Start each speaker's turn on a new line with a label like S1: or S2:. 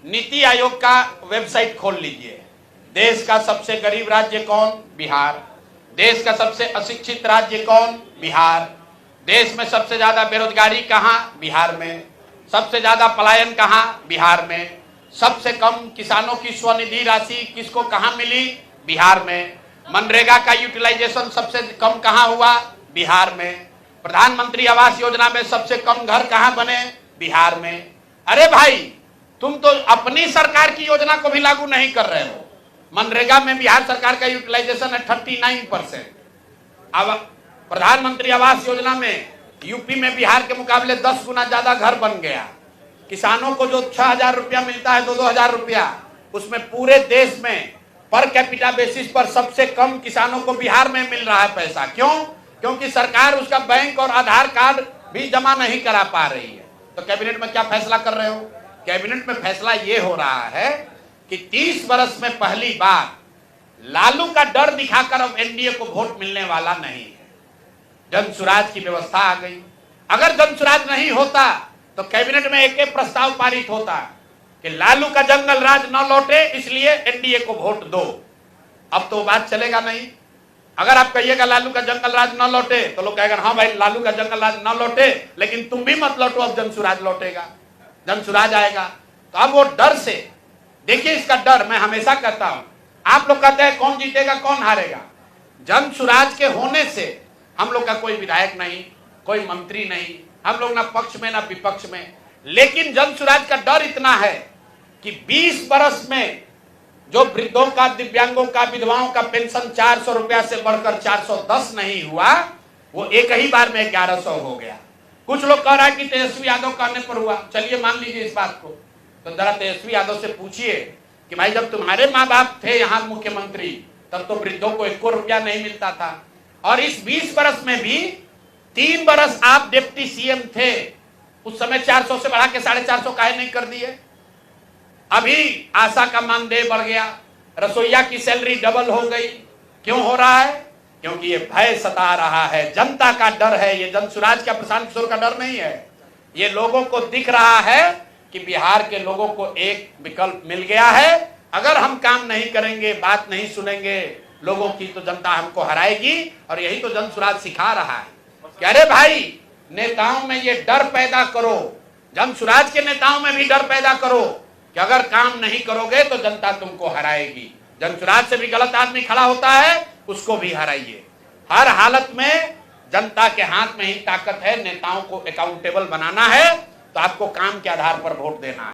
S1: नीति आयोग का वेबसाइट खोल लीजिए। देश का सबसे गरीब राज्य कौन? बिहार। देश का सबसे अशिक्षित राज्य कौन? बिहार। देश में सबसे ज्यादा बेरोजगारी कहां? बिहार में। सबसे ज्यादा पलायन कहां? बिहार में। सबसे कम किसानों की स्वनिधि राशि किसको कहां मिली? बिहार में। मनरेगा का यूटिलाइजेशन सबसे कम कहां हुआ? बिहार में। प्रधानमंत्री आवास योजना में सबसे कम घर कहां बने? बिहार में। अरे भाई, तुम तो अपनी सरकार की योजना को भी लागू नहीं कर रहे हो। मनरेगा में बिहार सरकार का यूटिलाइजेशन है 39%। अब प्रधानमंत्री आवास योजना में यूपी में बिहार के मुकाबले 10 गुना ज्यादा घर बन गया। किसानों को जो 6,000 रुपया मिलता है, 2,000 रुपया, उसमें पूरे देश में पर कैपिटा बेसिस पर सबसे कम किसानों को बिहार में मिल रहा है पैसा। क्यों? क्योंकि सरकार उसका बैंक और आधार कार्ड भी जमा नहीं करा पा रही है। तो कैबिनेट में क्या फैसला कर रहे हो? कैबिनेट में फैसला ये हो रहा है कि 30 वर्ष में पहली बार लालू का डर दिखाकर अब एनडीए को वोट मिलने वाला नहीं है। जनसुराज की व्यवस्था आ गई। अगर जनसुराज नहीं होता तो कैबिनेट में एक प्रस्ताव पारित होता कि लालू का जंगल राज न लौटे, इसलिए एनडीए को वोट दो। अब तो बात चलेगा नहीं। अगर आप कहिएगा लालू का जंगल राज न लौटे तो लोग कहेगा हाँ भाई लालू का जंगल राज न लौटे, लेकिन तुम भी मत लौटो, अब जनसुराज लौटेगा, जनसुराज आएगा। तो अब वो डर से, देखिए इसका डर मैं हमेशा कहता हूं। आप लोग कहते हैं कौन जीतेगा कौन हारेगा। जनसुराज के होने से हम लोग का कोई विधायक नहीं, कोई मंत्री नहीं, हम लोग ना पक्ष में ना विपक्ष में, लेकिन जनसुराज का डर इतना है कि 20 वर्ष में जो वृद्धों का, दिव्यांगों का, विधवाओं का पेंशन 400 रुपया से बढ़कर 410 नहीं हुआ, वो एक ही बार में 1100 हो गया। कुछ लोग कह रहा है कि तेजस्वी यादव करने पर हुआ। चलिए मान लीजिए इस बात को, तो जरा तेजस्वी यादव से पूछिए कि भाई जब तुम्हारे माँ बाप थे यहाँ मुख्यमंत्री तब तो वृद्धों को 1 रुपया नहीं मिलता था, और इस 20 वर्ष में भी 3 वर्ष आप डिप्टी सीएम थे, उस समय 400 से बढ़ा के 450 काहे नहीं कर दिए? अभी आशा का मानदेय बढ़ गया, रसोईया की सैलरी डबल हो गई। क्यों हो रहा है? क्योंकि ये भय सता रहा है, जनता का डर है। ये जनसुराज का, प्रशांत किशोर का डर नहीं है। ये लोगों को दिख रहा है कि बिहार के लोगों को एक विकल्प मिल गया है। अगर हम काम नहीं करेंगे, बात नहीं सुनेंगे लोगों की, तो जनता हमको हराएगी। और यही तो जनसुराज सिखा रहा है कि अरे भाई नेताओं में ये डर पैदा करो, जनसुराज के नेताओं में भी डर पैदा करो कि अगर काम नहीं करोगे तो जनता तुमको हराएगी। जनसुराज से भी गलत आदमी खड़ा होता है, उसको भी हराइए। हर हालत में जनता के हाथ में ही ताकत है। नेताओं को अकाउंटेबल बनाना है तो आपको काम के आधार पर वोट देना है।